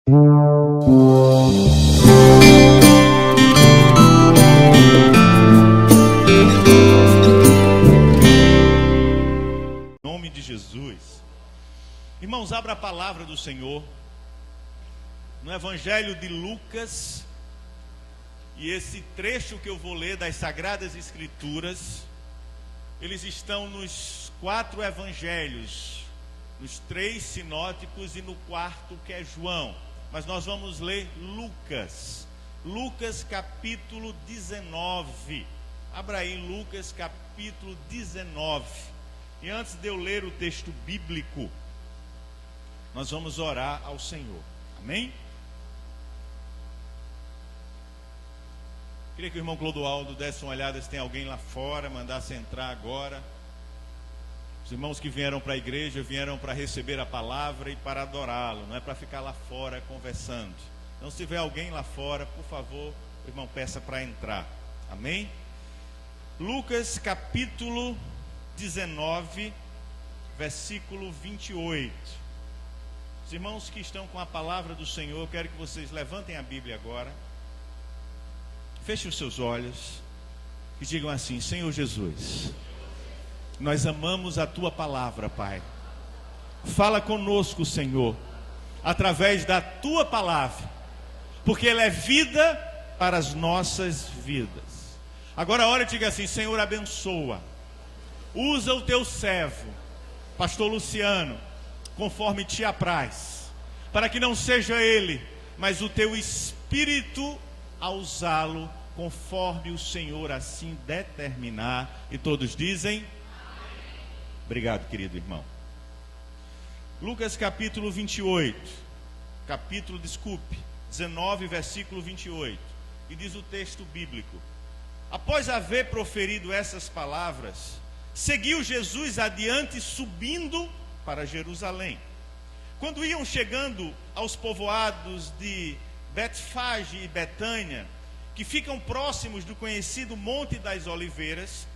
Em nome de Jesus. Irmãos, abra a palavra do Senhor no Evangelho de Lucas. E esse trecho que eu vou ler das Sagradas Escrituras, eles estão nos 4 evangelhos, nos 3 sinóticos e no 4º, que é João. Mas nós vamos ler Lucas. Lucas capítulo 19. Abra aí Lucas capítulo 19. E antes de eu ler o texto bíblico, nós vamos orar ao Senhor. Amém? Queria que o irmão Clodoaldo desse uma olhada se tem alguém lá fora, mandasse entrar agora. Os irmãos que vieram para a igreja vieram para receber a palavra e para adorá-lo, não é para ficar lá fora conversando. Então, se tiver alguém lá fora, por favor, o irmão peça para entrar. Amém? Lucas capítulo 19, versículo 28. Os irmãos que estão com a palavra do Senhor, eu quero que vocês levantem a Bíblia agora. Fechem os seus olhos e digam assim: Senhor Jesus, nós amamos a Tua palavra, Pai. Fala conosco, Senhor, através da Tua palavra, porque ela é vida para as nossas vidas. Agora ora e diga assim: Senhor, abençoa. Usa o Teu servo, pastor Luciano, conforme Te apraz, para que não seja ele, mas o Teu Espírito a usá-lo conforme o Senhor assim determinar. E todos dizem amém. Obrigado, querido irmão. Lucas capítulo 19, versículo 28. E diz o texto bíblico: após haver proferido essas palavras, seguiu Jesus adiante, subindo para Jerusalém. Quando iam chegando aos povoados de Betfage e Betânia, que ficam próximos do conhecido Monte das Oliveiras,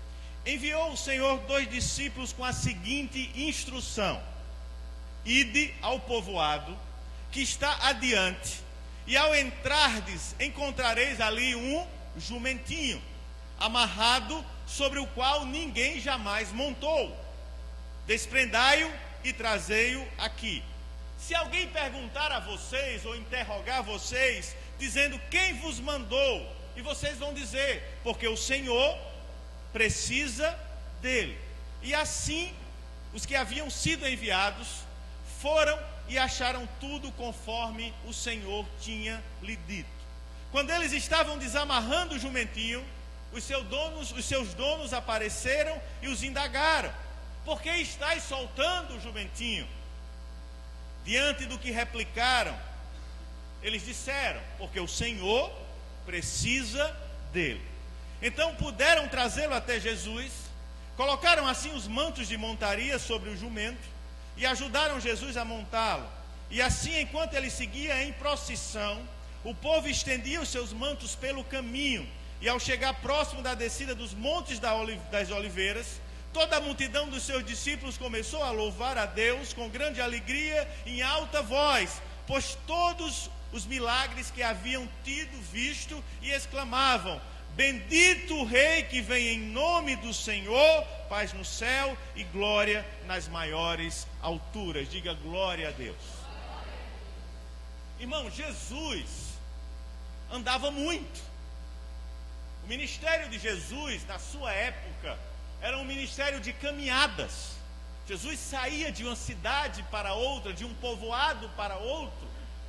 enviou o Senhor 2 discípulos com a seguinte instrução: ide ao povoado que está adiante, e ao entrardes encontrareis ali um jumentinho, amarrado, sobre o qual ninguém jamais montou. Desprendai-o e trazei-o aqui. Se alguém perguntar a vocês ou interrogar vocês, dizendo quem vos mandou, e vocês vão dizer, porque o Senhor precisa dele. E assim, os que haviam sido enviados foram e acharam tudo conforme o Senhor tinha lhe dito. Quando eles estavam desamarrando o jumentinho, os seus donos apareceram e os indagaram: por que estáis soltando o jumentinho? Diante do que replicaram, eles disseram: porque o Senhor precisa dele. Então puderam trazê-lo até Jesus, colocaram assim os mantos de montaria sobre o jumento e ajudaram Jesus a montá-lo. E assim, enquanto ele seguia em procissão, o povo estendia os seus mantos pelo caminho, e ao chegar próximo da descida dos montes das oliveiras, toda a multidão dos seus discípulos começou a louvar a Deus com grande alegria em alta voz, pois todos os milagres que haviam tido visto, e exclamavam: bendito o Rei que vem em nome do Senhor, paz no céu e glória nas maiores alturas. Diga glória a Deus. Irmão, Jesus andava muito. O ministério de Jesus, na sua época, era um ministério de caminhadas. Jesus saía de uma cidade para outra, de um povoado para outro,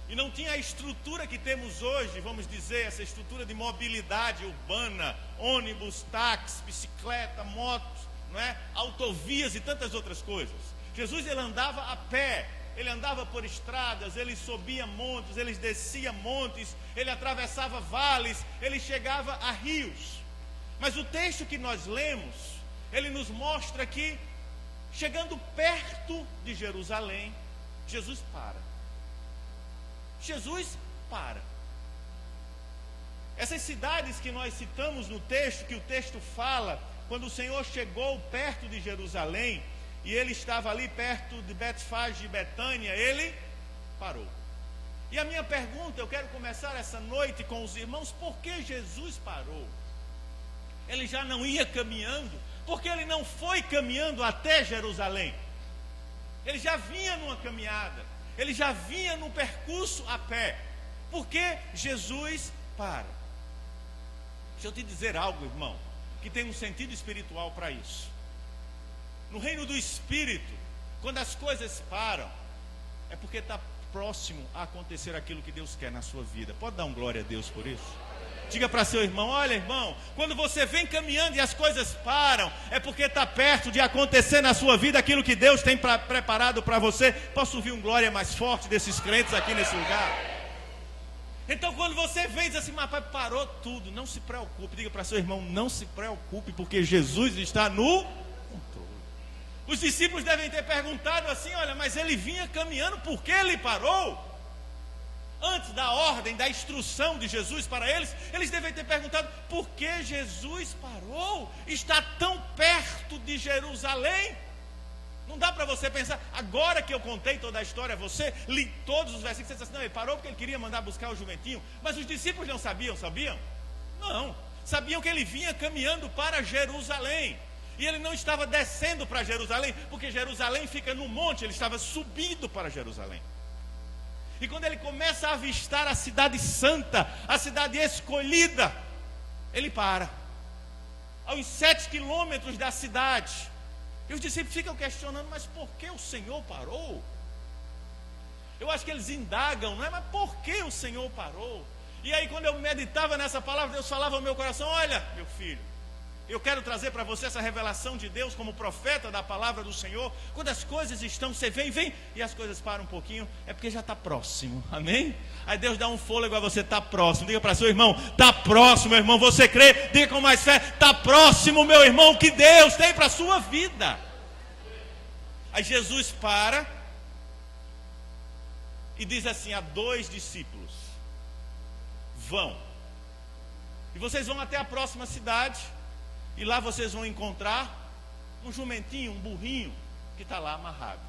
e não tinha a estrutura que temos hoje, vamos dizer, essa estrutura de mobilidade urbana, ônibus, táxi, bicicleta, motos, não é? Autovias e tantas outras coisas. Jesus, ele andava a pé, ele andava por estradas, ele subia montes, ele descia montes, ele atravessava vales, ele chegava a rios. Mas o texto que nós lemos, ele nos mostra que, chegando perto de Jerusalém, Jesus para. Jesus para. Essas cidades que nós citamos no texto, que o texto fala, quando o Senhor chegou perto de Jerusalém, e ele estava ali perto de Betfage e Betânia, ele parou. E a minha pergunta, eu quero começar essa noite com os irmãos, por que Jesus parou? Ele já não ia caminhando, porque ele não foi caminhando até Jerusalém. Ele já vinha numa caminhada, ele já vinha num percurso a pé. Por que Jesus para? Deixa eu te dizer algo, irmão, que tem um sentido espiritual para isso. No reino do Espírito, quando as coisas param, é porque está próximo a acontecer aquilo que Deus quer na sua vida. Pode dar um glória a Deus por isso? Diga para seu irmão: olha, irmão, quando você vem caminhando e as coisas param, é porque está perto de acontecer na sua vida aquilo que Deus tem preparado para você. Posso ouvir um glória mais forte desses crentes aqui nesse lugar? Então quando você vem e diz assim: mas pai, parou tudo, não se preocupe. Diga para seu irmão: não se preocupe, porque Jesus está no controle. Os discípulos devem ter perguntado assim: olha, mas ele vinha caminhando, por que ele parou? Antes da ordem, da instrução de Jesus para eles, eles devem ter perguntado: por que Jesus parou? Está tão perto de Jerusalém. Não dá para você pensar, agora que eu contei toda a história a você, li todos os versículos, você diz assim: não, ele parou porque ele queria mandar buscar o jumentinho. Mas os discípulos não sabiam? Não, sabiam que ele vinha caminhando para Jerusalém. E ele não estava descendo para Jerusalém, porque Jerusalém fica no monte, ele estava subindo para Jerusalém. E quando ele começa a avistar a cidade santa, a cidade escolhida, ele para. Aos 7 quilômetros da cidade. E os discípulos ficam questionando: mas por que o Senhor parou? Eu acho que eles indagam, não é? Mas por que o Senhor parou? E aí quando eu meditava nessa palavra, Deus falava ao meu coração: olha, meu filho, eu quero trazer para você essa revelação de Deus como profeta da palavra do Senhor. Quando as coisas estão, você vem, e as coisas param um pouquinho, é porque já está próximo, amém? Aí Deus dá um fôlego a você: está próximo. Diga para seu irmão: está próximo, meu irmão. Você crê? Diga com mais fé: está próximo, meu irmão, que Deus tem para a sua vida. Aí Jesus para e diz assim a 2 discípulos: vão, e vocês vão até a próxima cidade, e lá vocês vão encontrar um jumentinho, um burrinho, que está lá amarrado.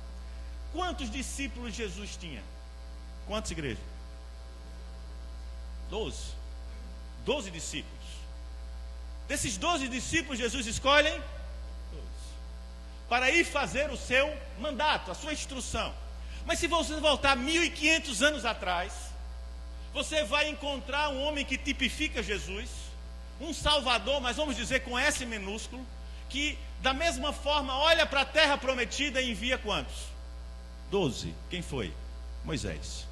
Quantos discípulos Jesus tinha? Quantos, igreja? 12 discípulos. Desses 12 discípulos, Jesus escolhe 12 para ir fazer o seu mandato, a sua instrução. Mas se você voltar 1500 anos atrás, você vai encontrar um homem que tipifica Jesus, um Salvador, mas vamos dizer com S minúsculo, que da mesma forma olha para a terra prometida e envia quantos? 12. Quem foi? Moisés.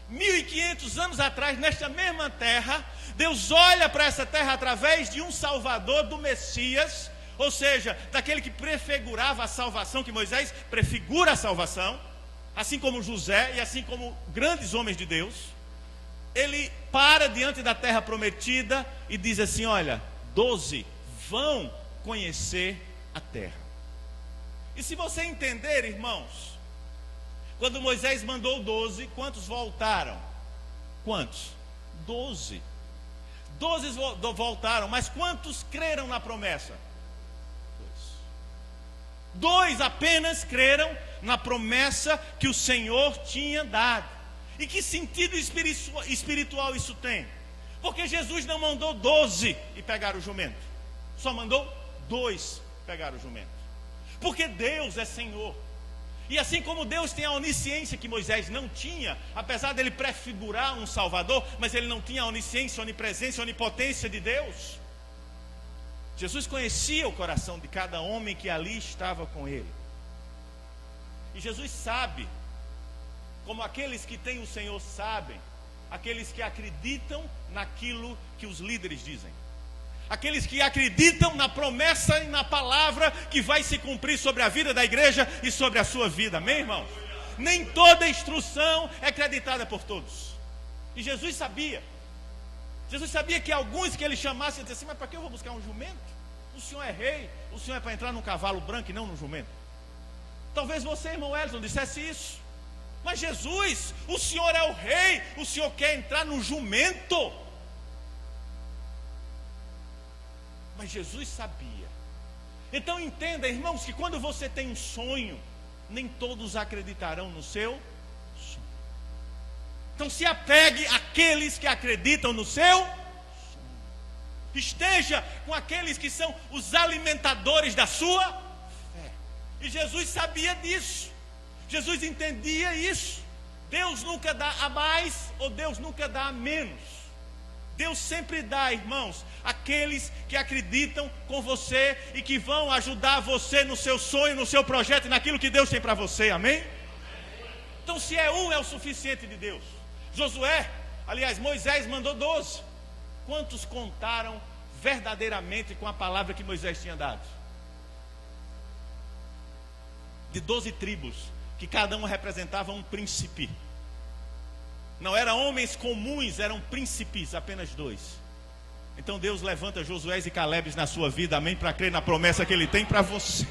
1500 anos atrás, nesta mesma terra, Deus olha para essa terra através de um Salvador, do Messias, ou seja, daquele que prefigurava a salvação, que Moisés prefigura a salvação, assim como José e assim como grandes homens de Deus. Ele para diante da terra prometida e diz assim: olha, 12 vão conhecer a terra. E se você entender, irmãos, quando Moisés mandou 12, quantos voltaram? Quantos? 12. 12 voltaram, mas quantos creram na promessa? 2 apenas creram na promessa que o Senhor tinha dado. E que sentido espiritual isso tem? Porque Jesus não mandou 12 e pegaram o jumento, só mandou 2 pegar o jumento. Porque Deus é Senhor. E assim como Deus tem a onisciência que Moisés não tinha, apesar dele prefigurar um Salvador, mas ele não tinha a onisciência, a onipresença, a onipotência de Deus. Jesus conhecia o coração de cada homem que ali estava com ele. E Jesus sabe, como aqueles que têm o Senhor sabem, aqueles que acreditam naquilo que os líderes dizem, aqueles que acreditam na promessa e na palavra que vai se cumprir sobre a vida da igreja e sobre a sua vida, amém, irmãos? Nem toda instrução é acreditada por todos. E Jesus sabia que alguns que ele chamasse, ele disse assim: mas para que eu vou buscar um jumento? O Senhor é rei, o Senhor é para entrar num cavalo branco e não num jumento. Talvez você, irmão Elton, dissesse isso. Mas Jesus, o Senhor é o rei, o Senhor quer entrar no jumento. Mas Jesus sabia. Então entenda, irmãos, que quando você tem um sonho, nem todos acreditarão no seu sonho. Então se apegue àqueles que acreditam no seu sonho. Esteja com aqueles que são os alimentadores da sua fé. E Jesus sabia disso. Jesus entendia isso. Deus nunca dá a mais, ou Deus nunca dá a menos. Deus sempre dá, irmãos, aqueles que acreditam com você e que vão ajudar você no seu sonho, no seu projeto e naquilo que Deus tem para você, amém? Então se é um, é o suficiente de Deus. Moisés mandou 12. Quantos contaram verdadeiramente com a palavra que Moisés tinha dado? De 12 tribos, que cada um representava um príncipe. Não eram homens comuns, eram príncipes, apenas 2. Então Deus levanta Josué e Caleb na sua vida, amém? Para crer na promessa que Ele tem para você.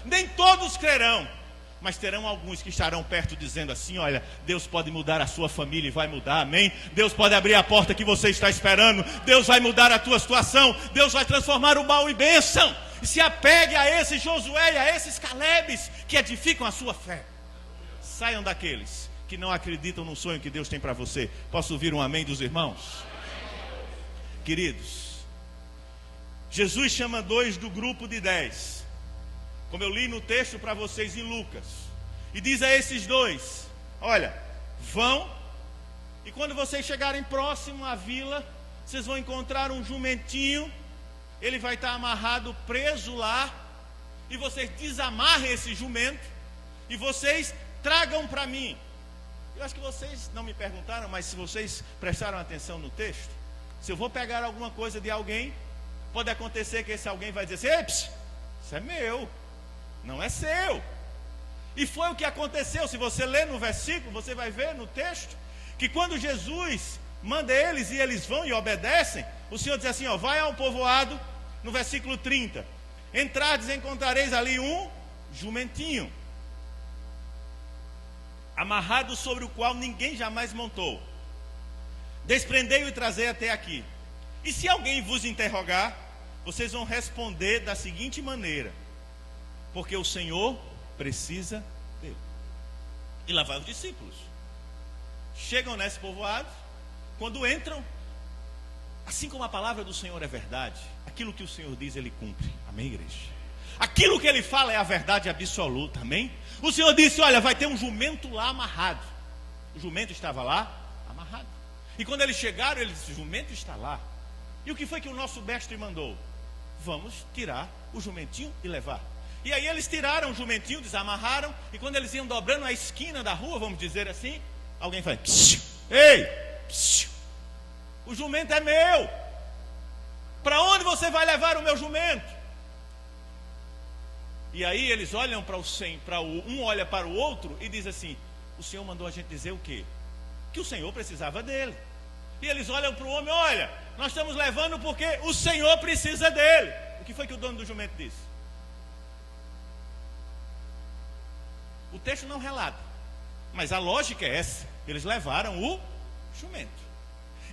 Nem todos crerão, mas terão alguns que estarão perto dizendo assim: olha, Deus pode mudar a sua família e vai mudar, amém? Deus pode abrir a porta que você está esperando. Deus vai mudar a tua situação. Deus vai transformar o mal em bênção. E se apegue a esses Josué e a esses Calebes que edificam a sua fé. Saiam daqueles que não acreditam no sonho que Deus tem para você. Posso ouvir um amém dos irmãos? Queridos, Jesus chama 2 do grupo de 10, como eu li no texto para vocês em Lucas, e diz a esses 2: olha, vão, e quando vocês chegarem próximo à vila, vocês vão encontrar um jumentinho. Ele vai estar amarrado, preso lá, e vocês desamarrem esse jumento e vocês tragam para mim. Eu acho que vocês não me perguntaram, mas se vocês prestaram atenção no texto, se eu vou pegar alguma coisa de alguém, pode acontecer que esse alguém vai dizer assim: "Eps, isso é meu, não é seu". E foi o que aconteceu. Se você ler no versículo, você vai ver no texto que quando Jesus manda eles e eles vão e obedecem, o Senhor diz assim: ó, vai ao povoado, no versículo 30, entrardes e encontrareis ali um jumentinho amarrado, sobre o qual ninguém jamais montou. Desprendei-o e trazei até aqui. E se alguém vos interrogar, vocês vão responder da seguinte maneira: porque o Senhor precisa dele. E lá vai os discípulos. Chegam nesse povoado. Quando entram, assim como a palavra do Senhor é verdade, aquilo que o Senhor diz, Ele cumpre. Amém, igreja? Aquilo que Ele fala é a verdade absoluta, amém? O Senhor disse: olha, vai ter um jumento lá amarrado. O jumento estava lá amarrado. E quando eles chegaram, ele disse: o jumento está lá. E o que foi que o nosso mestre mandou? Vamos tirar o jumentinho e levar. E aí eles tiraram o jumentinho, desamarraram, e quando eles iam dobrando a esquina da rua, vamos dizer assim, alguém fala: psiu, ei, psiu, o jumento é meu. Para onde você vai levar o meu jumento? E aí eles olham um olha para o outro e diz assim: o Senhor mandou a gente dizer o quê? Que o Senhor precisava dele. E eles olham para o homem: olha, nós estamos levando porque o Senhor precisa dele. O que foi que o dono do jumento disse? O texto não relata, mas a lógica é essa: eles levaram o jumento.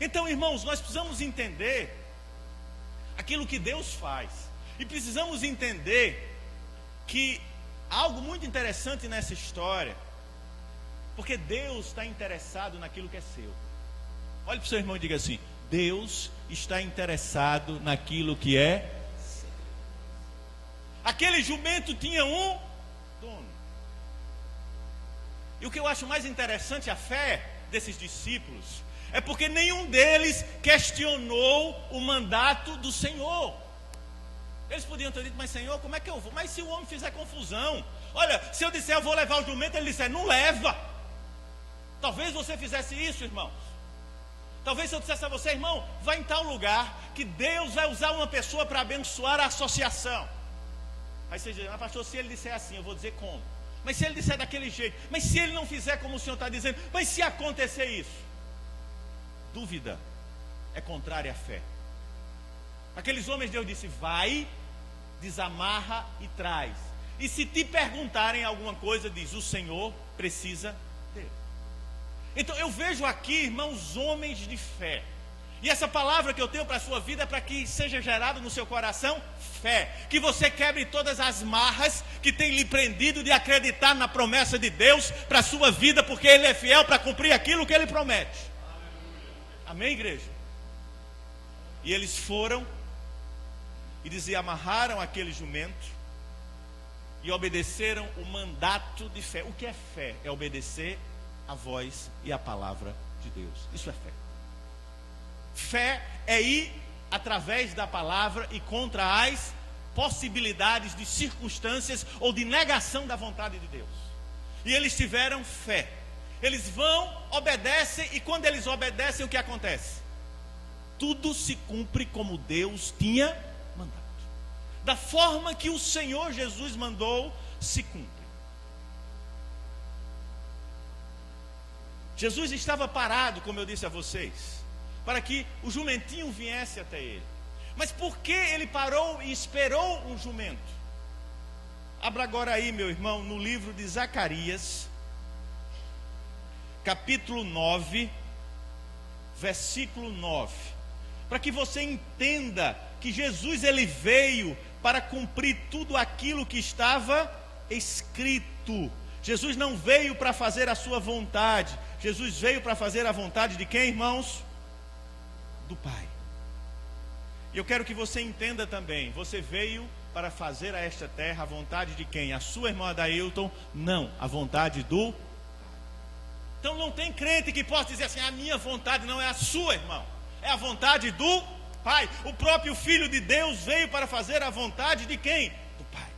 Então, irmãos, nós precisamos entender aquilo que Deus faz, e precisamos entender que algo muito interessante nessa história, porque Deus está interessado naquilo que é seu. Olhe para o seu irmão e diga assim: Deus está interessado naquilo que é seu. Aquele jumento tinha um dono. E o que eu acho mais interessante, a fé desses discípulos, é porque nenhum deles questionou o mandato do Senhor. Eles podiam ter dito: mas Senhor, como é que eu vou? Mas se o homem fizer confusão, olha, se eu disser eu vou levar o jumento, ele disser não leva. Talvez você fizesse isso, irmãos. Talvez se eu dissesse a você: irmão, vai em tal lugar que Deus vai usar uma pessoa para abençoar a associação. Aí você diz: mas pastor, se ele disser assim, eu vou dizer como? Mas se ele disser daquele jeito? Mas se ele não fizer como o Senhor está dizendo? Mas se acontecer isso? Dúvida é contrária à fé. Aqueles homens, Deus disse: vai, desamarra e traz. E se te perguntarem alguma coisa, diz: o Senhor precisa dele. Então eu vejo aqui, irmãos, homens de fé, E essa palavra que eu tenho para a sua vida é para que seja gerado no seu coração fé. Que você quebre todas as marras que tem lhe prendido de acreditar na promessa de Deus para a sua vida, porque Ele é fiel para cumprir aquilo que Ele promete. Amém, igreja? E eles foram e amarraram aquele jumento e obedeceram o mandato de fé. O que é fé? É obedecer a voz e a palavra de Deus. Isso é fé. Fé é ir através da palavra e contra as possibilidades de circunstâncias ou de negação da vontade de Deus. E eles tiveram fé. Eles vão, obedecem, e quando eles obedecem, o que acontece? Tudo se cumpre como Deus tinha mandado. Da forma que o Senhor Jesus mandou, se cumpre. Jesus estava parado, como eu disse a vocês, para que o jumentinho viesse até ele. Mas por que ele parou e esperou um jumento? Abra agora aí, meu irmão, no livro de Zacarias, capítulo 9, versículo 9. Para que você entenda que Jesus ele veio para cumprir tudo aquilo que estava escrito. Jesus não veio para fazer a sua vontade. Jesus veio para fazer a vontade de quem, irmãos? Do Pai. E eu quero que você entenda também, você veio para fazer a esta terra a vontade de quem? A sua irmã Adailton? Não, a vontade do Pai. Então não tem crente que possa dizer assim, a minha vontade não é a sua, irmão, é a vontade do Pai. O próprio Filho de Deus veio para fazer a vontade de quem? Do Pai.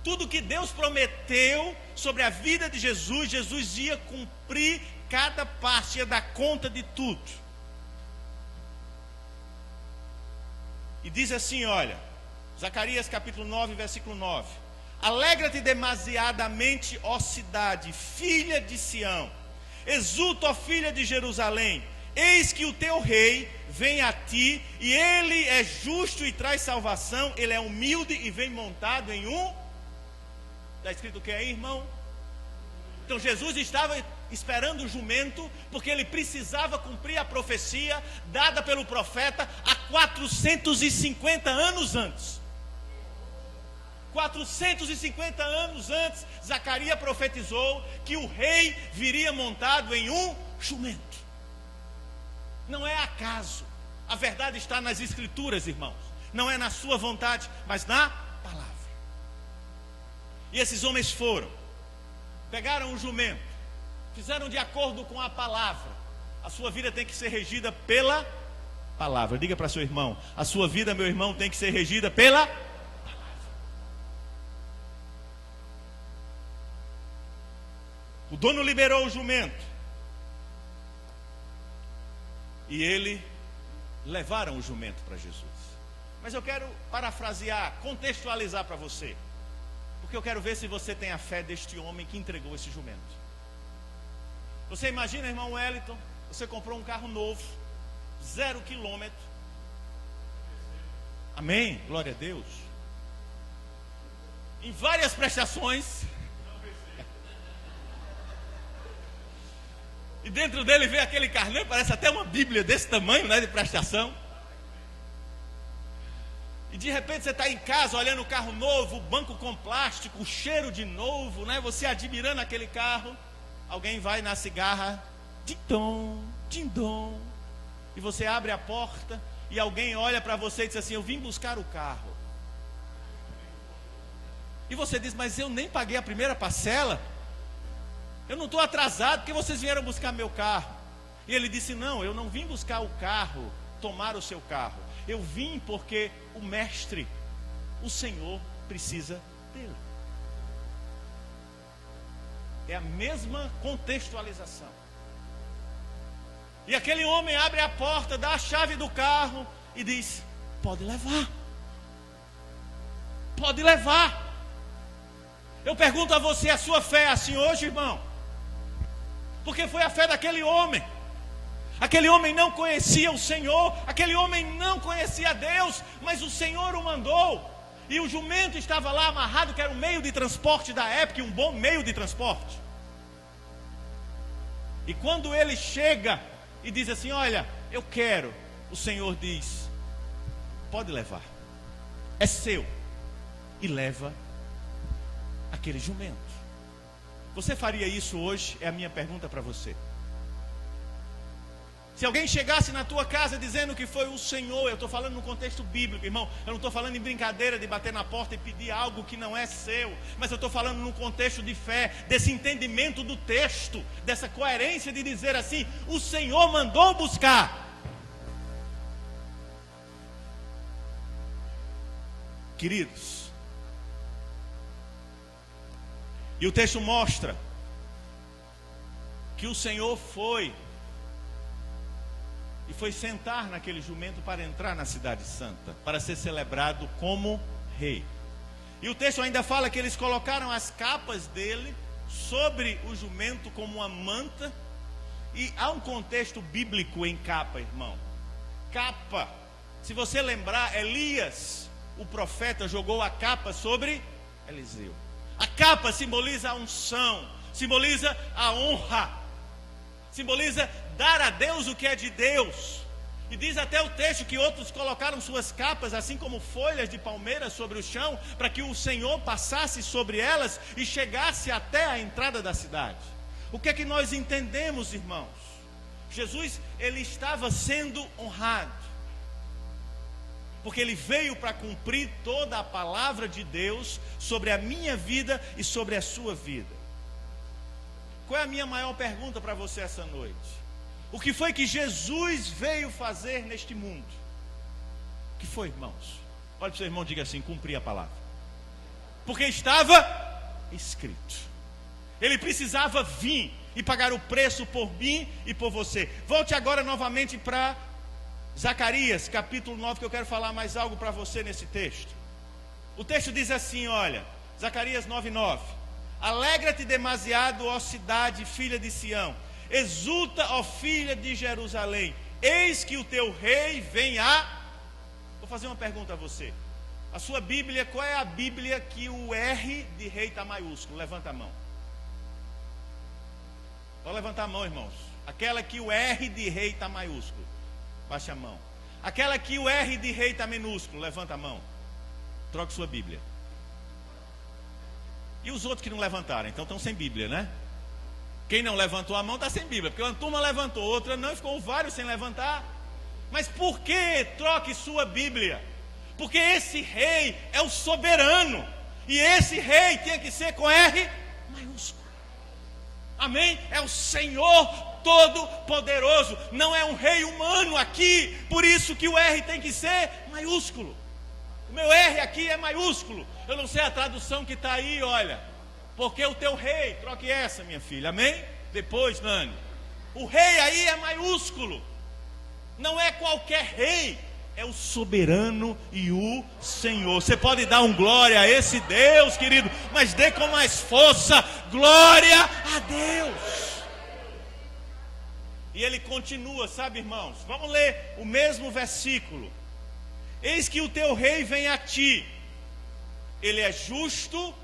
Tudo que Deus prometeu sobre a vida de Jesus, Jesus ia cumprir cada parte, ia dar conta de tudo. E diz assim, olha, Zacarias capítulo 9, versículo 9. Alegra-te demasiadamente, ó cidade, filha de Sião. Exulta, ó filha de Jerusalém. Eis que o teu rei vem a ti, e ele é justo e traz salvação. Ele é humilde e vem montado em um... Está escrito o que aí, irmão? Então Jesus estava esperando o jumento, porque ele precisava cumprir a profecia dada pelo profeta há 450 anos antes. 450 anos antes, Zacarias profetizou que o rei viria montado em um jumento. Não é acaso. A verdade está nas escrituras, irmãos. Não é na sua vontade, mas na palavra. E esses homens foram, pegaram um jumento, fizeram de acordo com a palavra. A sua vida tem que ser regida pela palavra. Diga para seu irmão, a sua vida, meu irmão, tem que ser regida pela palavra. O dono liberou o jumento. E ele levaram o jumento para Jesus. Mas eu quero parafrasear, contextualizar para você, porque eu quero ver se você tem a fé deste homem que entregou esse jumento. Você imagina, irmão Wellington, você comprou um carro novo, 0 quilômetro. Amém? Glória a Deus. Em várias prestações. E dentro dele vem aquele carnê, parece até uma Bíblia desse tamanho, né, de prestação. E de repente você está em casa olhando o carro novo, o banco com plástico, o cheiro de novo, né? Você admirando aquele carro. Alguém vai na cigarra, din-dom, din-dom. E você abre a porta e alguém olha para você e diz assim, eu vim buscar o carro. E você diz, mas eu nem paguei a primeira parcela. Eu não estou atrasado porque vocês vieram buscar meu carro. E ele disse, não, eu não vim buscar o carro, tomar o seu carro. Eu vim porque o mestre, o Senhor, precisa dele. É a mesma contextualização. E aquele homem abre a porta, dá a chave do carro e diz, pode levar. Pode levar. Eu pergunto a você, a sua fé é assim hoje, irmão? Porque foi a fé daquele homem. Aquele homem não conhecia o Senhor, aquele homem não conhecia Deus, mas o Senhor o mandou. E o jumento estava lá amarrado, que era um meio de transporte da época, um bom meio de transporte. E quando ele chega e diz assim, olha, eu quero, o Senhor diz: pode levar, é seu. E leva aquele jumento. Você faria isso hoje? É a minha pergunta para você. Se alguém chegasse na tua casa dizendo que foi o Senhor, eu estou falando no contexto bíblico, irmão, eu não estou falando em brincadeira de bater na porta e pedir algo que não é seu, mas eu estou falando no contexto de fé, desse entendimento do texto, dessa coerência de dizer assim: o Senhor mandou buscar. Queridos, e o texto mostra que o Senhor foi sentar naquele jumento para entrar na cidade santa, para ser celebrado como rei. E o texto ainda fala que eles colocaram as capas dele sobre o jumento como uma manta. E há um contexto bíblico em capa, irmão. Capa, se você lembrar, Elias, o profeta, jogou a capa sobre Eliseu. A capa simboliza a unção, simboliza a honra, simboliza dar a Deus o que é de Deus. E diz até o texto que outros colocaram suas capas, assim como folhas de palmeira, sobre o chão, para que o Senhor passasse sobre elas e chegasse até a entrada da cidade. O que é que nós entendemos, irmãos? Jesus, ele estava sendo honrado, porque ele veio para cumprir toda a palavra de Deus sobre a minha vida e sobre a sua vida. Qual é a minha maior pergunta para você essa noite? O que foi que Jesus veio fazer neste mundo? O que foi, irmãos? Olha para o seu irmão e diga assim: cumprir a palavra. Porque estava escrito. Ele precisava vir e pagar o preço por mim e por você. Volte agora novamente para Zacarias, capítulo 9, que eu quero falar mais algo para você nesse texto. O texto diz assim, olha, Zacarias 9:9. Alegra-te demasiado, ó cidade, filha de Sião. Exulta, ó filha de Jerusalém. Eis que o teu rei vem a... Vou fazer uma pergunta a você. A sua Bíblia, qual é a Bíblia que o R de rei está maiúsculo? Levanta a mão. Vou levantar a mão, irmãos. Aquela que o R de rei está maiúsculo. Baixa a mão. Aquela que o R de rei está minúsculo. Levanta a mão. Troque sua Bíblia. E os outros que não levantaram? Então estão sem Bíblia, né? Quem não levantou a mão está sem Bíblia. Porque uma turma levantou, outra não, e ficou vários sem levantar. Mas por que troque sua Bíblia? Porque esse rei é o soberano. E esse rei tinha que ser com R maiúsculo. Amém? É o Senhor Todo-Poderoso. Não é um rei humano aqui. Por isso que o R tem que ser maiúsculo. O meu R aqui é maiúsculo. Eu não sei a tradução que está aí, olha. Porque o teu rei, troque essa, minha filha, amém? Depois, Nani. O rei aí é maiúsculo. Não é qualquer rei, é o soberano e o Senhor. Você pode dar um glória a esse Deus, querido, mas dê com mais força, glória a Deus. E ele continua, sabe, irmãos? Vamos ler o mesmo versículo. Eis que o teu rei vem a ti. Ele é justo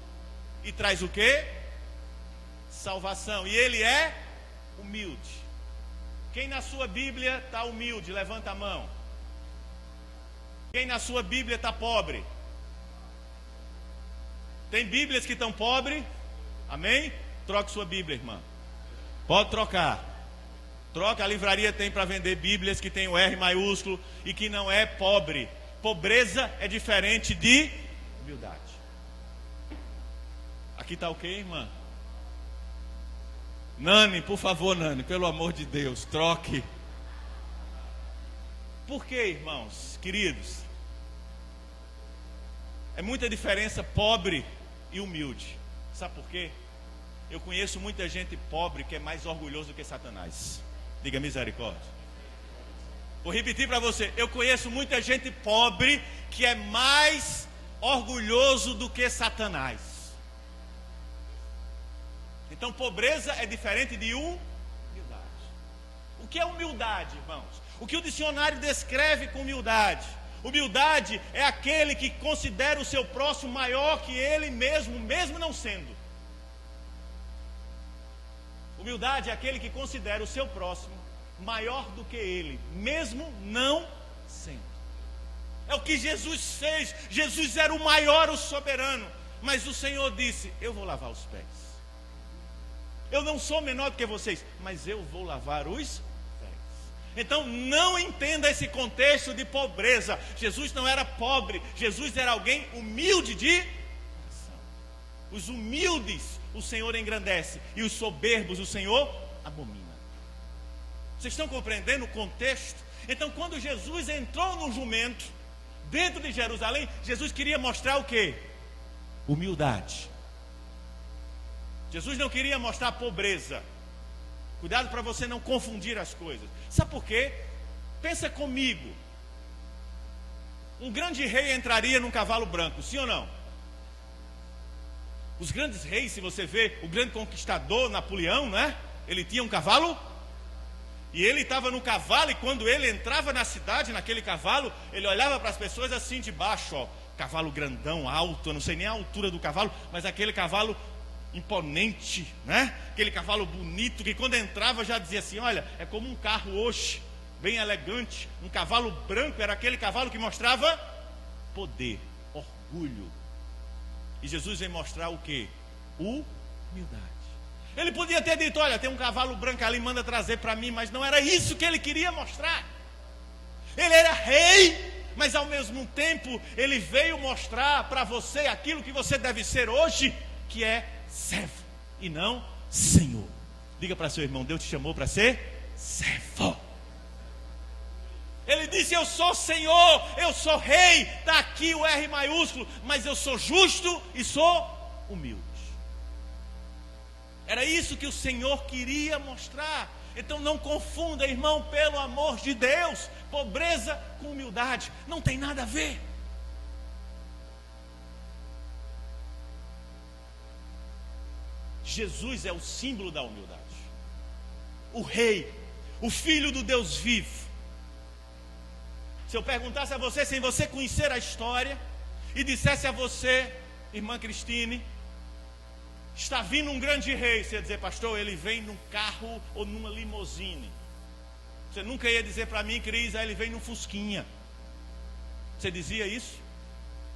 e traz o quê? Salvação. E ele é humilde. Quem na sua Bíblia está humilde? Levanta a mão. Quem na sua Bíblia está pobre? Tem Bíblias que estão pobres? Amém? Troque sua Bíblia, irmã. Pode trocar. Troca, a livraria tem para vender Bíblias que tem o R maiúsculo e que não é pobre. Pobreza é diferente de humildade. Aqui está o quê, irmã? Nani, por favor, Nani, pelo amor de Deus, troque. Por que, irmãos, queridos? É muita diferença pobre e humilde. Sabe por quê? Eu conheço muita gente pobre que é mais orgulhoso do que Satanás. Diga misericórdia. Vou repetir para você. Eu conheço muita gente pobre que é mais orgulhoso do que Satanás. Então pobreza é diferente de humildade. O que é humildade, irmãos? O que o dicionário descreve com humildade? Humildade é aquele que considera o seu próximo maior que ele mesmo, mesmo não sendo. Humildade é aquele que considera o seu próximo maior do que ele, mesmo não sendo. É o que Jesus fez. Jesus era o maior, o soberano. Mas o Senhor disse: eu vou lavar os pés. Eu não sou menor do que vocês, mas eu vou lavar os pés. Então não entenda esse contexto de pobreza. Jesus não era pobre. Jesus era alguém humilde de coração. Os humildes o Senhor engrandece, e os soberbos o Senhor abomina. Vocês estão compreendendo o contexto? Então quando Jesus entrou no jumento, dentro de Jerusalém, Jesus queria mostrar o quê? Humildade. Jesus não queria mostrar pobreza. Cuidado para você não confundir as coisas. Sabe por quê? Pensa comigo. Um grande rei entraria num cavalo branco, sim ou não? Os grandes reis, se você vê, o grande conquistador Napoleão, não é? Ele tinha um cavalo. E ele estava no cavalo, e quando ele entrava na cidade, naquele cavalo, ele olhava para as pessoas assim de baixo, ó, cavalo grandão, alto, eu não sei nem a altura do cavalo, mas aquele cavalo imponente, né? Aquele cavalo bonito, que quando entrava já dizia assim: olha, é como um carro hoje, bem elegante. Um cavalo branco era aquele cavalo que mostrava poder, orgulho. E Jesus vem mostrar o quê? Humildade. Ele podia ter dito: olha, tem um cavalo branco ali, manda trazer para mim. Mas não era isso que ele queria mostrar. Ele era rei, mas ao mesmo tempo ele veio mostrar para você aquilo que você deve ser hoje, que é servo e não senhor. Diga para seu irmão: Deus te chamou para ser servo. Ele disse: eu sou Senhor, eu sou rei. Está aqui o R maiúsculo. Mas eu sou justo e sou humilde. Era isso que o Senhor queria mostrar. Então não confunda, irmão, pelo amor de Deus, pobreza com humildade. Não tem nada a ver. Jesus é o símbolo da humildade. O rei, o filho do Deus vivo. Se eu perguntasse a você, sem você conhecer a história, e dissesse a você: irmã Cristine, está vindo um grande rei, você ia dizer: pastor, ele vem num carro ou numa limusine. Você nunca ia dizer para mim: Cris, ele vem num fusquinha. Você dizia isso?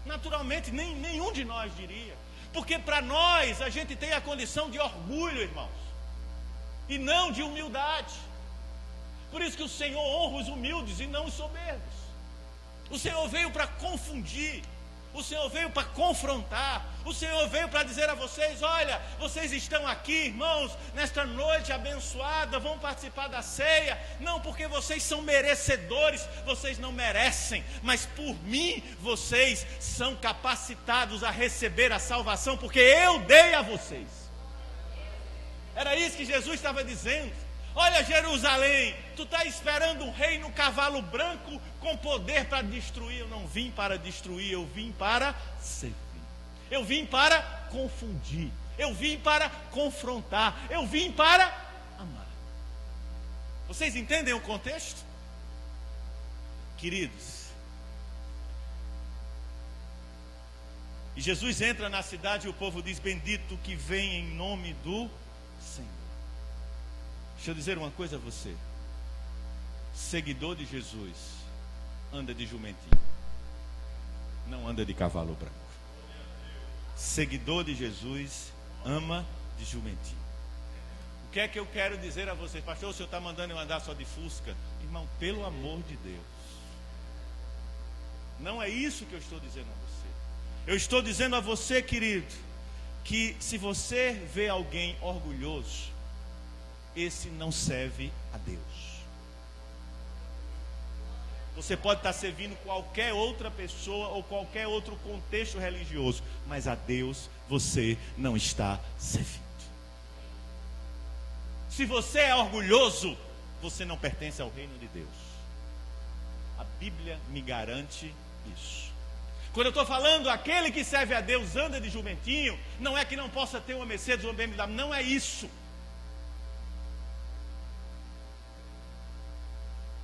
Naturalmente, nenhum de nós diria. Porque para nós, a gente tem a condição de orgulho, irmãos, e não de humildade. Por isso que o Senhor honra os humildes e não os soberbos. O Senhor veio para confundir. O Senhor veio para confrontar. O Senhor veio para dizer a vocês: olha, vocês estão aqui, irmãos, nesta noite abençoada, vão participar da ceia, não porque vocês são merecedores, vocês não merecem, mas por mim vocês são capacitados a receber a salvação, porque eu dei a vocês. Era isso que Jesus estava dizendo. Olha, Jerusalém, tu está esperando um rei no cavalo branco com poder para destruir. Eu não vim para destruir, eu vim para servir. Eu vim para confundir. Eu vim para confrontar. Eu vim para amar. Vocês entendem o contexto? Queridos, e Jesus entra na cidade e o povo diz: bendito que vem em nome do Senhor. Deixa eu dizer uma coisa a você: seguidor de Jesus anda de jumentinho, não anda de cavalo branco. Seguidor de Jesus ama de jumentinho. O que é que eu quero dizer a vocês? Pastor, o senhor está mandando eu andar só de Fusca? Irmão, pelo amor de Deus, não é isso que eu estou dizendo a você. Eu estou dizendo a você, querido, que se você vê alguém orgulhoso, esse não serve a Deus. Você pode estar servindo qualquer outra pessoa ou qualquer outro contexto religioso, mas a Deus você não está servindo. Se você é orgulhoso, você não pertence ao reino de Deus. A Bíblia me garante isso. Quando eu estou falando aquele que serve a Deus anda de jumentinho, não é que não possa ter uma Mercedes ou uma BMW, não é isso.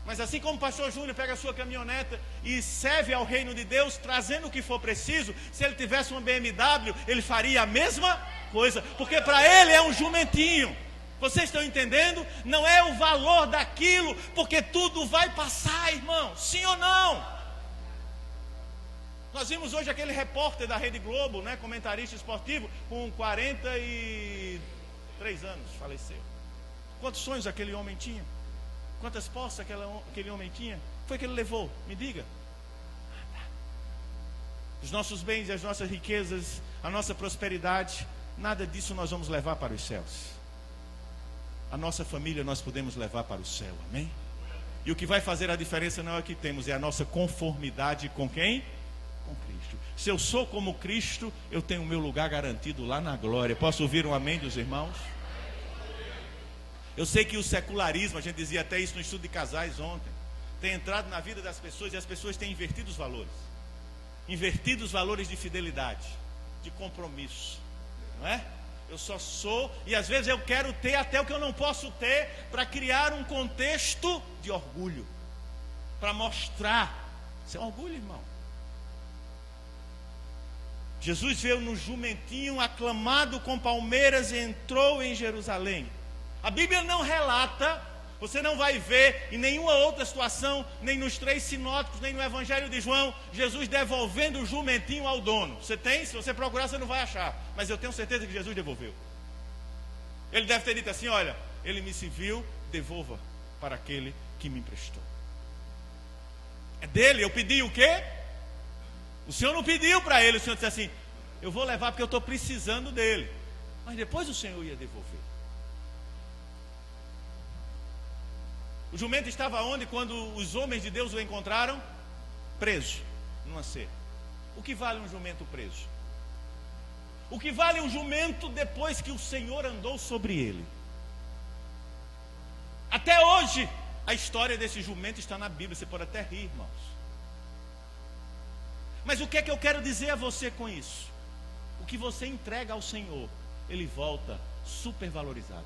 Mas assim como o pastor Júnior pega a sua caminhoneta e serve ao reino de Deus, trazendo o que for preciso, se ele tivesse uma BMW, ele faria a mesma coisa, porque para ele é um jumentinho. Vocês estão entendendo? Não é o valor daquilo, porque tudo vai passar, irmão. Sim ou não? Nós vimos hoje aquele repórter da Rede Globo, né, comentarista esportivo, com 43 anos, faleceu. Quantos sonhos aquele homem tinha? Quantas posses aquele homem tinha? Foi que ele levou? Me diga. Nada. Os nossos bens e as nossas riquezas, a nossa prosperidade, nada disso nós vamos levar para os céus. A nossa família nós podemos levar para o céu, amém? E o que vai fazer a diferença não é o que temos, é a nossa conformidade com quem? Com Cristo. Se eu sou como Cristo, eu tenho o meu lugar garantido lá na glória. Posso ouvir um amém dos irmãos? Eu sei que o secularismo, a gente dizia até isso no estudo de casais ontem, tem entrado na vida das pessoas e as pessoas têm invertido os valores. Invertido os valores de fidelidade, de compromisso, não é? Eu só sou, e às vezes eu quero ter até o que eu não posso ter, para criar um contexto de orgulho, para mostrar. Isso é orgulho, irmão. Jesus veio no jumentinho aclamado com palmeiras e entrou em Jerusalém. A Bíblia não relata, você não vai ver em nenhuma outra situação, nem nos 3 sinóticos, nem no Evangelho de João, Jesus devolvendo o jumentinho ao dono. Você tem? Se você procurar, você não vai achar. Mas eu tenho certeza que Jesus devolveu. Ele deve ter dito assim: olha, ele me serviu, devolva para aquele que me emprestou. É dele, eu pedi o quê? O Senhor não pediu para ele, o Senhor disse assim: eu vou levar porque eu estou precisando dele. Mas depois o Senhor ia devolver. O jumento estava onde quando os homens de Deus o encontraram? Preso, numa cerca. O que vale um jumento preso? O que vale um jumento depois que o Senhor andou sobre ele? Até hoje, a história desse jumento está na Bíblia. Você pode até rir, irmãos. Mas o que é que eu quero dizer a você com isso? O que você entrega ao Senhor, ele volta supervalorizado.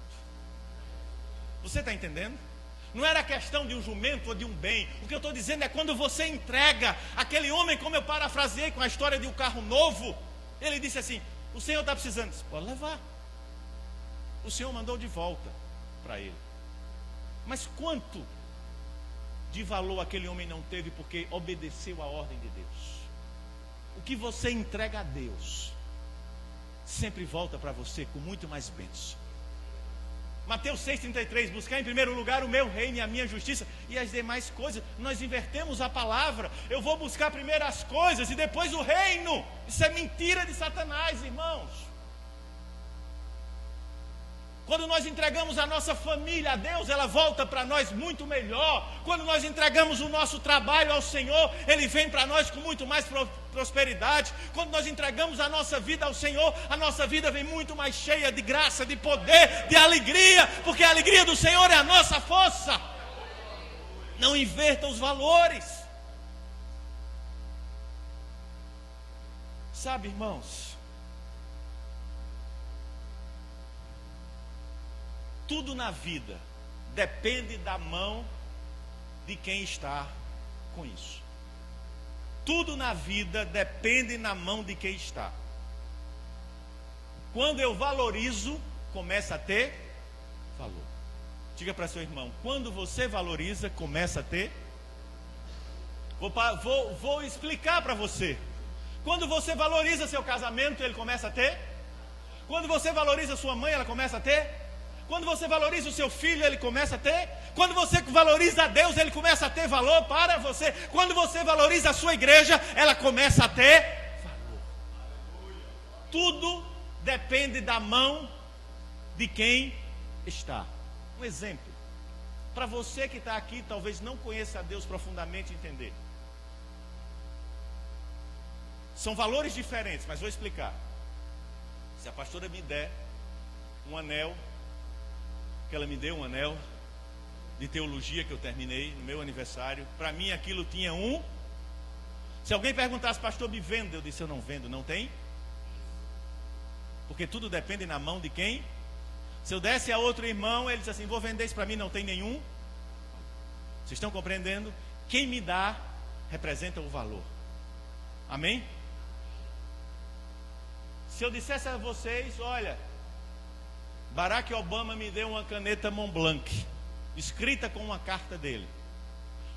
Você está entendendo? Não era questão de um jumento ou de um bem. O que eu estou dizendo é quando você entrega aquele homem, como eu parafraseei com a história de um carro novo. Ele disse assim: o Senhor está precisando. Disse, pode levar. O Senhor mandou de volta para ele. Mas quanto de valor aquele homem não teve porque obedeceu à ordem de Deus? O que você entrega a Deus sempre volta para você com muito mais bênção. Mateus 6,33, buscar em primeiro lugar o meu reino e a minha justiça, e as demais coisas. Nós invertemos a palavra. Eu vou buscar primeiro as coisas e depois o reino. Isso é mentira de Satanás, irmãos. Quando nós entregamos a nossa família a Deus, ela volta para nós muito melhor. Quando nós entregamos o nosso trabalho ao Senhor, Ele vem para nós com muito mais prosperidade. Quando nós entregamos a nossa vida ao Senhor, a nossa vida vem muito mais cheia de graça, de poder, de alegria, porque a alegria do Senhor é a nossa força. Não inverta os valores. Sabe, irmãos, tudo na vida depende da mão de quem está com isso. Tudo na vida depende na mão de quem está. Quando eu valorizo, começa a ter valor. Diga para seu irmão: quando você valoriza, começa a ter. Vou explicar para você. Quando você valoriza seu casamento, ele começa a ter. Quando você valoriza sua mãe, ela começa a ter. Quando você valoriza o seu filho, ele começa a ter. Quando você valoriza a Deus, ele começa a ter valor para você. Quando você valoriza a sua igreja, ela começa a ter valor. Tudo depende da mão de quem está. Um exemplo, para você que está aqui, talvez não conheça a Deus profundamente, entender. São valores diferentes, mas vou explicar. Se a pastora me der um anel, que ela me deu um anel de teologia que eu terminei no meu aniversário, para mim aquilo tinha um. Se alguém perguntasse: pastor, me venda? Eu disse: eu não vendo. Não tem? Porque tudo depende na mão de quem? Se eu desse a outro irmão, ele disse assim: vou vender isso para mim, não tem nenhum. Vocês estão compreendendo? Quem me dá representa o valor. Amém? Se eu dissesse a vocês: olha, Barack Obama me deu uma caneta Montblanc, escrita com uma carta dele.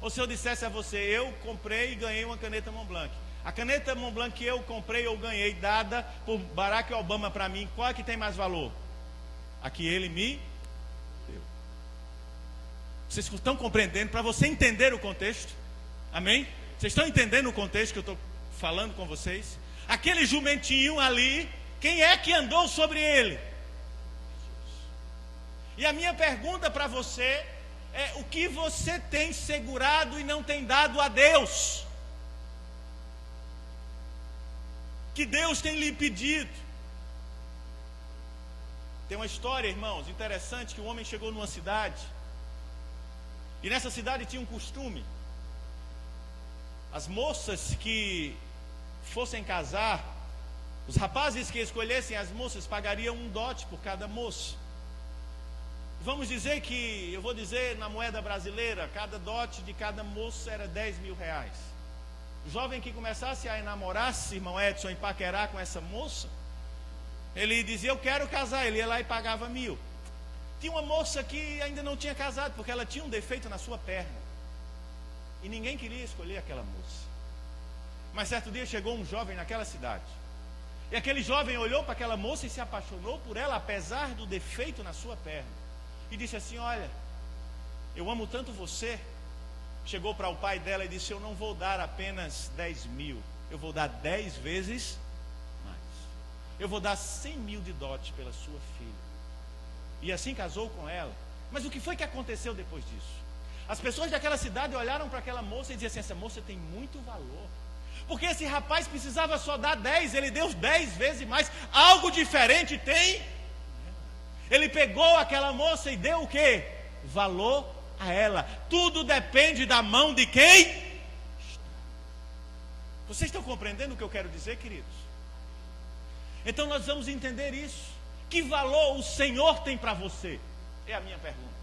Ou se eu dissesse a você, eu comprei e ganhei uma caneta Montblanc. A caneta Montblanc que eu comprei ou ganhei, dada por Barack Obama para mim, qual é que tem mais valor? A que ele me deu. Vocês estão compreendendo? Para você entender o contexto, amém? Vocês estão entendendo o contexto que eu estou falando com vocês? Aquele jumentinho ali, quem é que andou sobre ele? Jesus. E a minha pergunta para você é: o que você tem segurado e não tem dado a Deus? Que Deus tem lhe pedido? Tem uma história, irmãos, interessante, que um homem chegou numa cidade, e nessa cidade tinha um costume: as moças que fossem casar, os rapazes que escolhessem as moças pagariam um dote por cada moça. Vamos dizer que, eu vou dizer na moeda brasileira, cada dote de cada moça era 10 mil reais. O jovem que começasse a enamorar-se, irmão Edson, e paquerar com essa moça, ele dizia: eu quero casar. Ele ia lá e pagava 1.000. Tinha uma moça que ainda não tinha casado, porque ela tinha um defeito na sua perna, e ninguém queria escolher aquela moça. Mas certo dia chegou um jovem naquela cidade, e aquele jovem olhou para aquela moça e se apaixonou por ela, apesar do defeito na sua perna, e disse assim: olha, eu amo tanto você. Chegou para o pai dela e disse: eu não vou dar apenas 10 mil, eu vou dar 10 vezes mais. Eu vou dar 100 mil de dote pela sua filha. E assim casou com ela. Mas o que foi que aconteceu depois disso? As pessoas daquela cidade olharam para aquela moça e diziam assim: essa moça tem muito valor, porque esse rapaz precisava só dar 10, ele deu 10 vezes mais. Algo diferente tem. Ele pegou aquela moça e deu o quê? Valor a ela. Tudo depende da mão de quem está. Vocês estão compreendendo o que eu quero dizer, queridos? Então nós vamos entender isso. Que valor o Senhor tem para você? É a minha pergunta.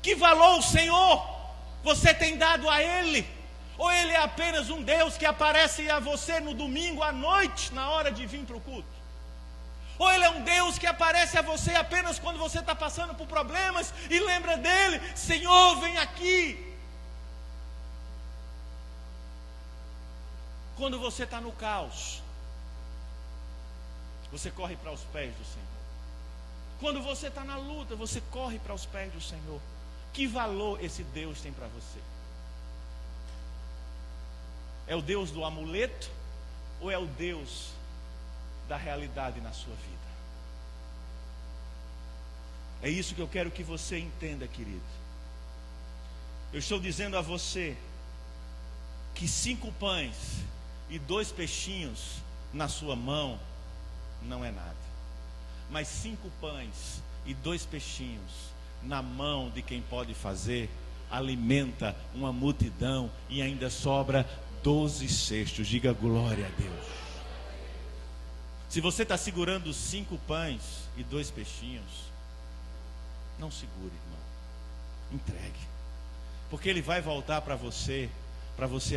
Que valor o Senhor você tem dado a Ele? Ou Ele é apenas um Deus que aparece a você no domingo à noite, na hora de vir para o culto? Ou Ele é um Deus que aparece a você apenas quando você está passando por problemas e lembra dele: Senhor, vem aqui. Quando você está no caos, você corre para os pés do Senhor. Quando você está na luta, você corre para os pés do Senhor. Que valor esse Deus tem para você? É o Deus do amuleto ou é o Deus da realidade na sua vida? É isso que eu quero que você entenda, querido. Eu estou dizendo a você que 5 pães e 2 peixinhos na sua mão não é nada, mas 5 pães e 2 peixinhos na mão de quem pode fazer alimenta uma multidão, e ainda sobra 12 cestos. Diga glória a Deus. Se você está segurando 5 pães e 2 peixinhos, não segure, irmão. Entregue. Porque ele vai voltar para você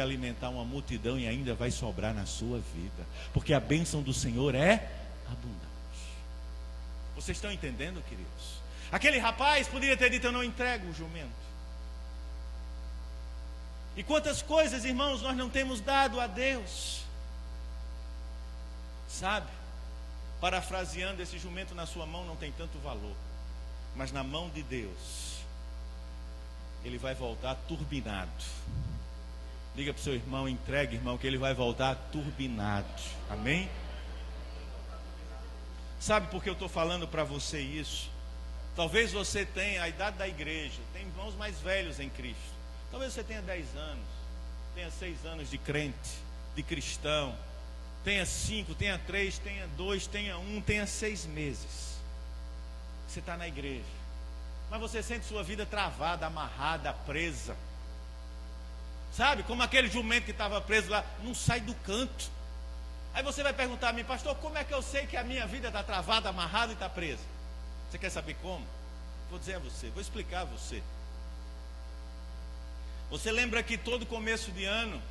alimentar uma multidão, e ainda vai sobrar na sua vida. Porque a bênção do Senhor é abundante. Vocês estão entendendo, queridos? Aquele rapaz poderia ter dito: eu não entrego o jumento. E quantas coisas, irmãos, nós não temos dado a Deus. Sabe? Parafraseando, esse jumento na sua mão não tem tanto valor, mas na mão de Deus ele vai voltar turbinado. Diga para o seu irmão: entregue, irmão, que ele vai voltar turbinado. Amém? Sabe por que eu estou falando para você isso? Talvez você tenha a idade da igreja, tem irmãos mais velhos em Cristo. Talvez você tenha 10 anos, tenha 6 anos de crente, de cristão, tenha 5, tenha 3, tenha 2, tenha 1, tenha 6 meses. Você está na igreja, mas você sente sua vida travada, amarrada, presa. Sabe, como aquele jumento que estava preso lá, não sai do canto. Aí você vai perguntar a mim: pastor, como é que eu sei que a minha vida está travada, amarrada e está presa? Você quer saber como? Vou dizer a você, vou explicar a você. Você lembra que todo começo de ano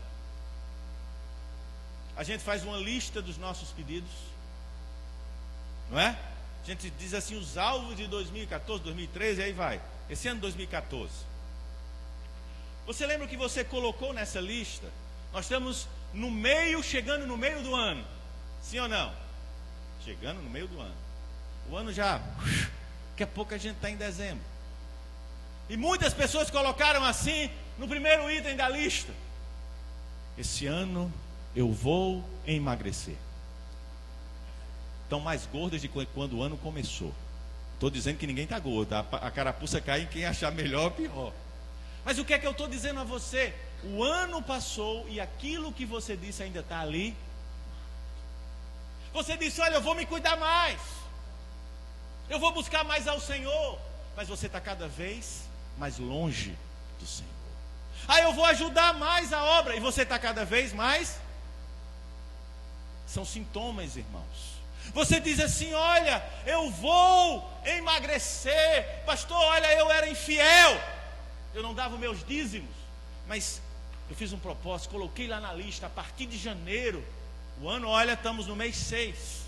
a gente faz uma lista dos nossos pedidos, não é? A gente diz assim, os alvos de 2014, 2013, aí vai. Esse ano 2014. Você lembra o que você colocou nessa lista? Nós estamos no meio, chegando no meio do ano. Sim ou não? Chegando no meio do ano. O ano já... Daqui a pouco a gente está em dezembro. E muitas pessoas colocaram assim, no primeiro item da lista: esse ano eu vou emagrecer. Estão mais gordas de quando o ano começou. Estou dizendo que ninguém está gordo. A carapuça cai em quem achar melhor ou pior. Mas o que é que eu estou dizendo a você? O ano passou e aquilo que você disse ainda está ali. Você disse, olha, eu vou me cuidar mais. Eu vou buscar mais ao Senhor. Mas você está cada vez mais longe do Senhor. Eu vou ajudar mais a obra. E você está cada vez mais. São sintomas, irmãos. Você diz assim, olha, eu vou emagrecer. Pastor, olha, eu era infiel. Eu não dava meus dízimos. Mas eu fiz um propósito, coloquei lá na lista, a partir de janeiro, o ano, olha, estamos no mês 6.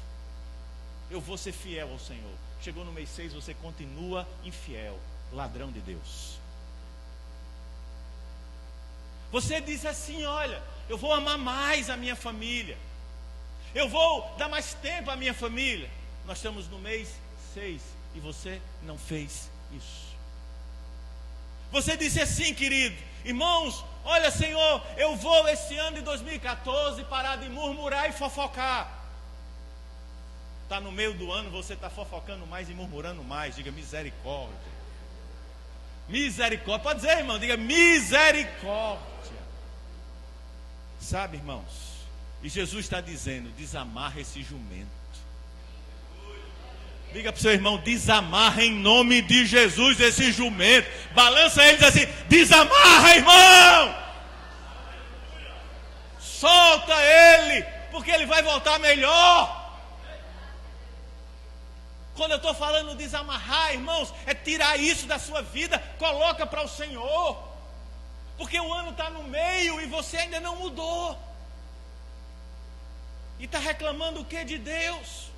Eu vou ser fiel ao Senhor. Chegou no mês 6, você continua infiel, ladrão de Deus. Você diz assim, olha, eu vou amar mais a minha família. Eu vou dar mais tempo à minha família. Nós estamos no mês 6 e você não fez isso. Você disse assim, querido, irmãos, olha, Senhor, eu vou esse ano de 2014 parar de murmurar e fofocar. Está no meio do ano, você está fofocando mais e murmurando mais. Diga misericórdia. Misericórdia. Pode dizer, irmão, diga misericórdia. Sabe, irmãos? E Jesus está dizendo, desamarra esse jumento. Diga para o seu irmão, desamarra em nome de Jesus esse jumento. Balança ele e diz assim, desamarra, irmão. Solta ele, porque ele vai voltar melhor. Quando eu estou falando desamarrar, irmãos, é tirar isso da sua vida, coloca para o Senhor. Porque o ano está no meio e você ainda não mudou. E está reclamando o que de Deus?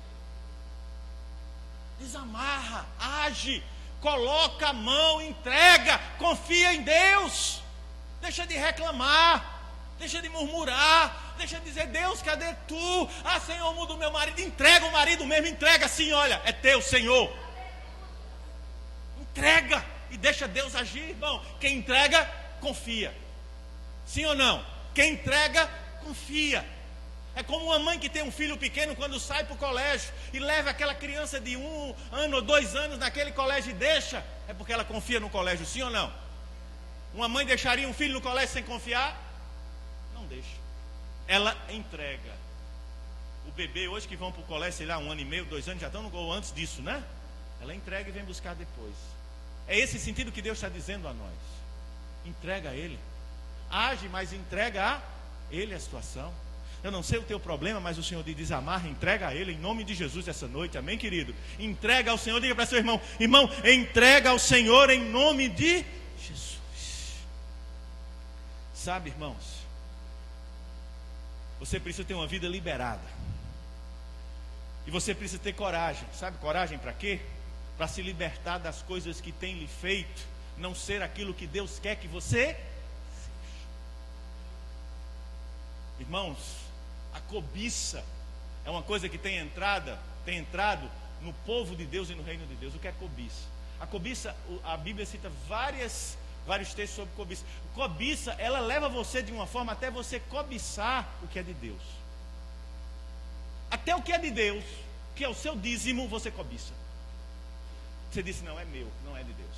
Desamarra, age, coloca a mão, entrega, confia em Deus. Deixa de reclamar, deixa de murmurar, deixa de dizer, Deus, cadê tu? Senhor, muda o meu marido. Entrega o marido mesmo, entrega assim, olha, é teu, Senhor. Entrega e deixa Deus agir, irmão. Quem entrega, confia. Sim ou não? Quem entrega, confia. É como uma mãe que tem um filho pequeno, quando sai para o colégio e leva aquela criança de 1 ano ou 2 anos naquele colégio e deixa, é porque ela confia no colégio, sim ou não? Uma mãe deixaria um filho no colégio sem confiar? Não deixa. Ela entrega. O bebê hoje que vão para o colégio, sei lá, 1 ano e meio, 2 anos, já estão no gol antes disso, né? Ela entrega e vem buscar depois. É esse sentido que Deus está dizendo a nós. Entrega a Ele. Age, mas entrega a Ele a situação. Eu não sei o teu problema, mas o Senhor diz, desamarra, entrega a Ele em nome de Jesus essa noite, amém, querido? Entrega ao Senhor, diga para seu irmão, irmão, entrega ao Senhor em nome de Jesus. Sabe, irmãos, você precisa ter uma vida liberada. E você precisa ter coragem. Sabe coragem para quê? Para se libertar das coisas que tem lhe feito não ser aquilo que Deus quer que você seja. Irmãos, a cobiça é uma coisa que tem entrado no povo de Deus e no reino de Deus. O que é cobiça? A cobiça, a Bíblia cita vários textos sobre cobiça. Cobiça, ela leva você de uma forma até você cobiçar o que é de Deus. Até o que é de Deus, que é o seu dízimo, você cobiça. Você disse, não, é meu, não é de Deus.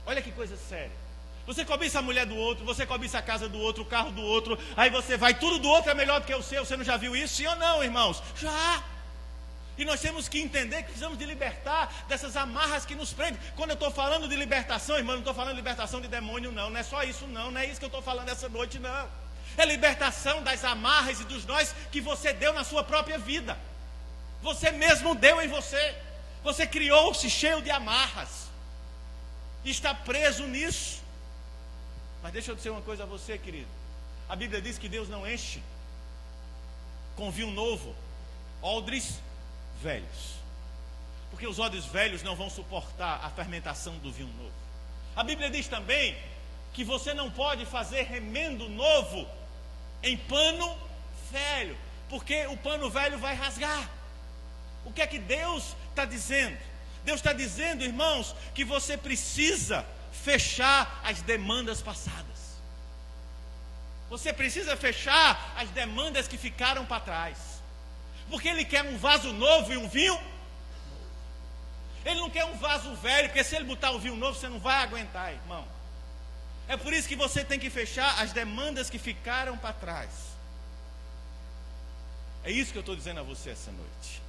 Olha que coisa séria. Você cobiça a mulher do outro, você cobiça a casa do outro, o carro do outro, aí você vai, tudo do outro é melhor do que o seu. Você não já viu isso? Sim ou não, irmãos? Já! E nós temos que entender que precisamos de libertar dessas amarras que nos prendem. Quando eu estou falando de libertação, irmão, não estou falando de libertação de demônio, não. Não é só isso, não. Não é isso que eu estou falando essa noite, não. É libertação das amarras e dos nós que você deu na sua própria vida. Você mesmo deu em você. Você criou-se cheio de amarras. E está preso nisso. Mas deixa eu dizer uma coisa a você, querido. A Bíblia diz que Deus não enche com vinho novo odres velhos. porque os odres velhos não vão suportar a fermentação do vinho novo. A Bíblia diz também que você não pode fazer remendo novo em pano velho, porque o pano velho vai rasgar. O que é que Deus está dizendo? Deus está dizendo, irmãos, que você precisa fechar as demandas passadas. Você precisa fechar as demandas que ficaram para trás. Porque Ele quer um vaso novo e um vinho. Ele não quer um vaso velho, porque se Ele botar um vinho novo, você não vai aguentar, irmão. É por isso que você tem que fechar as demandas que ficaram para trás. É isso que eu estou dizendo a você essa noite.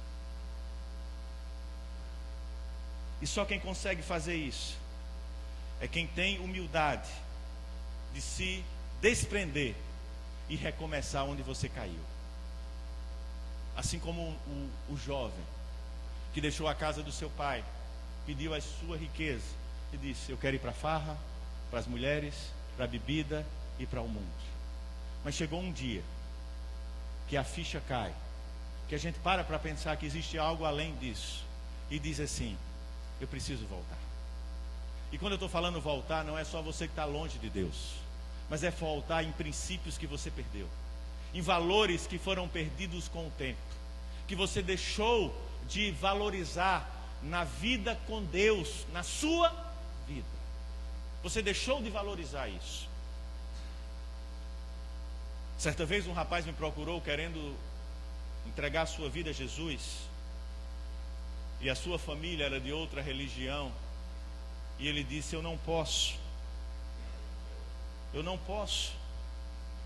E só quem consegue fazer isso é quem tem humildade de se desprender e recomeçar onde você caiu. Assim como o jovem que deixou a casa do seu pai, pediu a sua riqueza e disse: eu quero ir para a farra, para as mulheres, para a bebida e para o mundo. Mas chegou um dia que a ficha cai, que a gente para pensar que existe algo além disso e diz assim: eu preciso voltar. E quando eu estou falando voltar, não é só você que está longe de Deus, mas é voltar em princípios que você perdeu, em valores que foram perdidos com o tempo, que você deixou de valorizar na vida com Deus, na sua vida. Você deixou de valorizar isso. Certa vez um rapaz me procurou querendo entregar a sua vida a Jesus, e a sua família era de outra religião, e ele disse: eu não posso,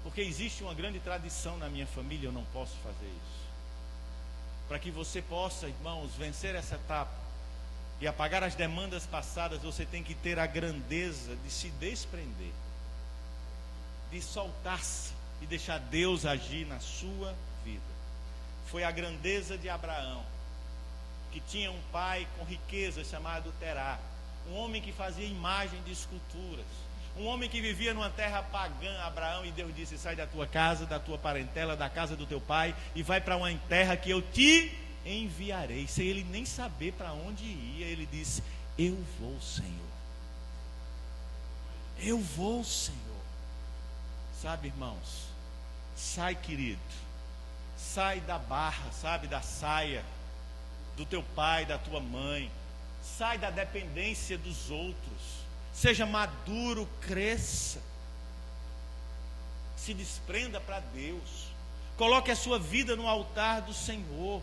porque existe uma grande tradição na minha família, eu não posso fazer isso. Para que você possa, irmãos, vencer essa etapa e apagar as demandas passadas, você tem que ter a grandeza de se desprender, de soltar-se e deixar Deus agir na sua vida. Foi a grandeza de Abraão, que tinha um pai com riqueza chamado Terá, um homem que fazia imagem de esculturas, um homem que vivia numa terra pagã. Abraão, e Deus disse: sai da tua casa, da tua parentela, da casa do teu pai, e vai para uma terra que eu te enviarei. Sem ele nem saber para onde ia, ele disse: eu vou, Senhor, eu vou, Senhor. Sabe, irmãos, sai, querido, sai da barra, sabe, da saia do teu pai, da tua mãe, sai da dependência dos outros, seja maduro, cresça, se desprenda para Deus, coloque a sua vida no altar do Senhor.